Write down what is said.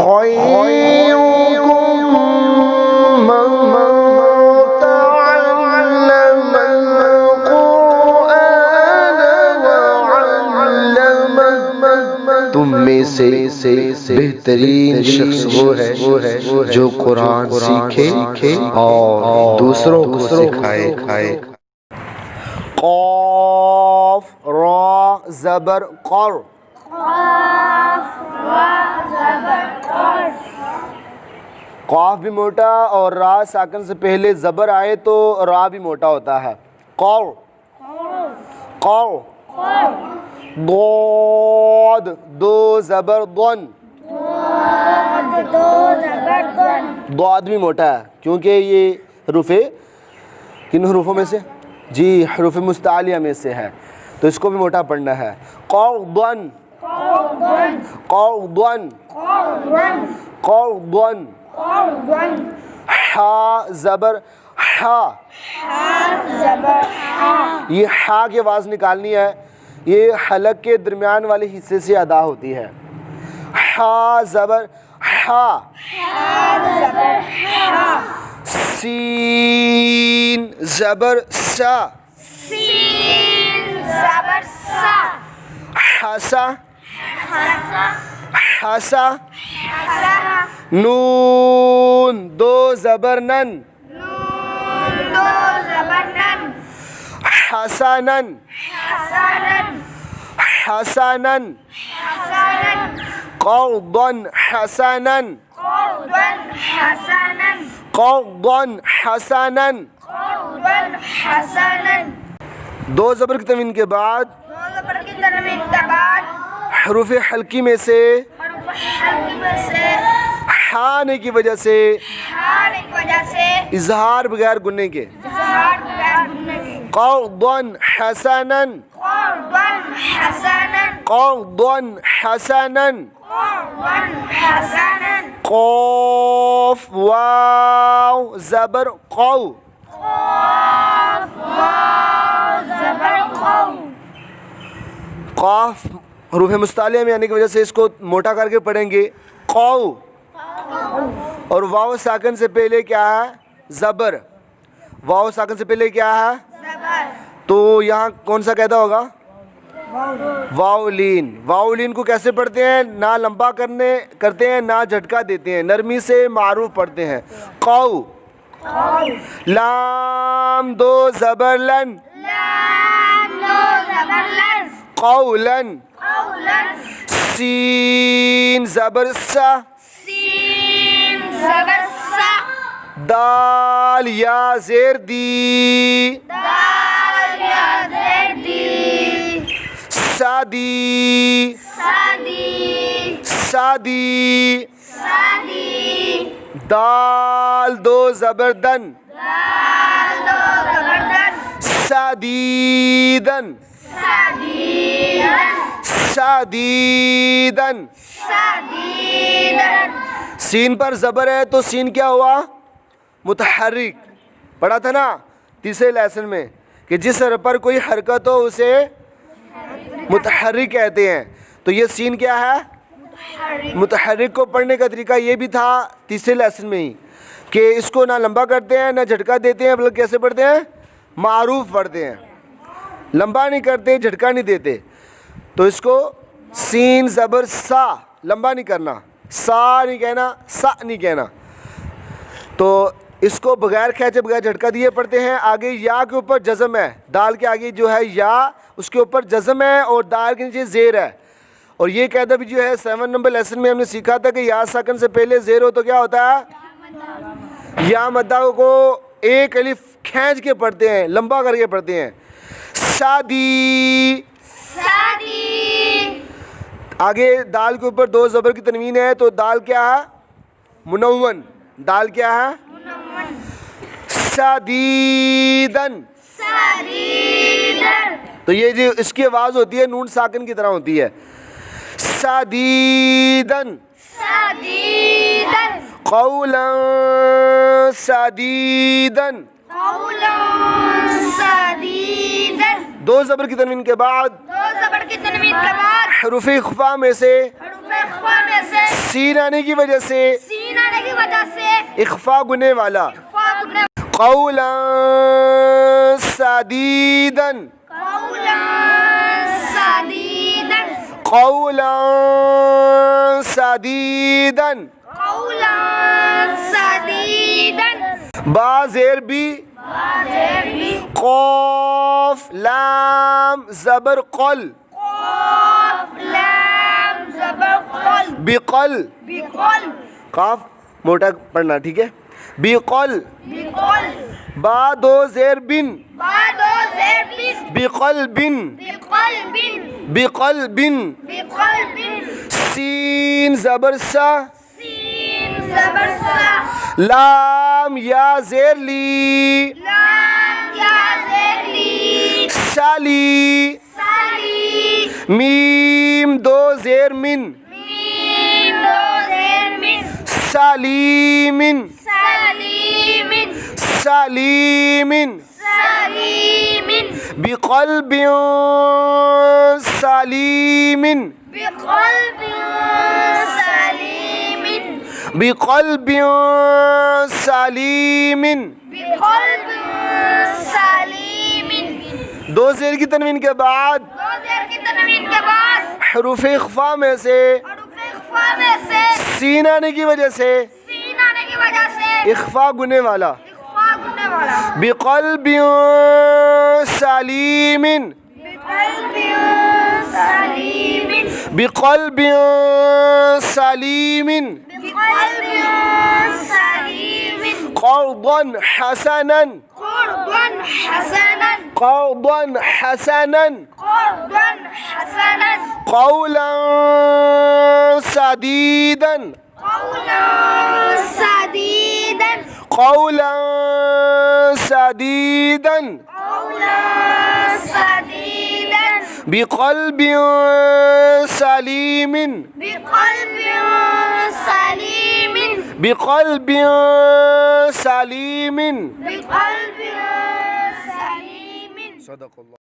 خيركم من تعلم القرآن وعلمه، تم میں سے بہترین شخص وہ ہے جو قرآن سیکھے اور دوسروں کو سکھائے۔ قاف را زبر قر، قاف بھی موٹا اور را ساکن سے پہلے زبر آئے تو را بھی موٹا ہوتا ہے۔ قر قر، ضاد دو زبر ضن، ضاد بھی موٹا ہے کیونکہ یہ حروف کن حروفوں میں سے؟ جی حروف مستعلیہ میں سے ہے، تو اس کو بھی موٹا پڑھنا ہے۔ قرضن قرضن قرضن، حا زبر حا، یہ حا کی آواز نکالنی ہے، یہ حلق کے درمیان والے حصے سے ادا ہوتی ہے۔ حا زبر حا، سین زبر سا، حسا حسا، نون دو زبر نن، حسنن حسنن، قرضا حسنا قرضا حسنا، دو زبر کی تنوین کے بعد حروف حلقی میں سے حا آنے کی وجہ سے اظہار بغیر گننے کے، قرضا حسنا قرضا حسنا، قاف واو زبر قو، قاف حروف مستعلیہ میں آنے کی وجہ سے اس کو موٹا کر کے پڑھیں گے قو، اور واو ساکن سے پہلے کیا ہے؟ زبر، واو ساکن سے پہلے کیا ہے؟ تو یہاں کون سا قاعدہ ہوگا؟ واولین، واولین کو کیسے پڑھتے ہیں؟ نہ لمبا کرتے ہیں نہ جھٹکا دیتے ہیں، نرمی سے معروف پڑھتے ہیں۔ قو، لام دو زبر لن، قولن، سین زبر سا، دال یا زیر دی، سادی سادی، دال دو زبر دن، سادیدن سادیدن، سین پر زبر ہے تو سین کیا ہوا؟ متحرک، پڑھا تھا نا تیسرے لیسن میں کہ جس حرف پر کوئی حرکت ہو اسے متحرک کہتے ہیں، تو یہ سین کیا ہے؟ متحرک کو پڑھنے کا طریقہ یہ بھی تھا تیسرے لیسن میں ہی کہ اس کو نہ لمبا کرتے ہیں نہ جھٹکا دیتے ہیں، بلکہ کیسے پڑھتے ہیں؟ معروف پڑھتے ہیں، لمبا نہیں کرتے جھٹکا نہیں دیتے، تو اس کو سین زبر سا، لمبا نہیں کرنا، سا نہیں کہنا، سا نہیں کہنا، تو اس کو بغیر کھینچے بغیر جھٹکا دیے پڑھتے ہیں۔ آگے یا کے اوپر جزم ہے، دال کے آگے جو ہے یا اس کے اوپر جزم ہے اور دال کے نیچے زیر ہے، اور یہ قاعدہ بھی جو ہے 7 نمبر لیسن میں ہم نے سیکھا تھا کہ یا ساکن سے پہلے زیر ہو تو کیا ہوتا ہے؟ یا مدہ کو ایک الف کھینچ کے پڑھتے ہیں، لمبا کر کے پڑھتے ہیں۔ شادی، آگے دال کے اوپر دو زبر کی تنوین ہے تو دال کیا ہے؟ منون، دال کیا ہے؟ شادیدن، تو یہ جو اس کی آواز ہوتی ہے نون ساکن کی طرح ہوتی ہے، شادیدن، قولا سدیدا، دو زبر کی تنوین کے بعد حروف اخفا میں سے سین آنے کی وجہ سے اخفا گنے والا قولا سدیدا قولا سدیدا با زیر بی قاف لام زبر قل بقل قاف موٹا پڑھنا ٹھیک ہے بقل با دو زیر بن بقلب بقلب سین زبر سا لام یا زیر لی سالی میم دو زیر من سالیم سالیم بقلب سالیم بقلب سالیم دو زیر کی تنوین کے بعد حروف اخفا میں سے سین آنے کی وجہ سے اخفا گنے والا بقلب سالیم بقلب سالیم قرضا حسنا قرضا حسنا قولا سديدا قولا سديدا بقلب سليم بقلب سليم صدق الله.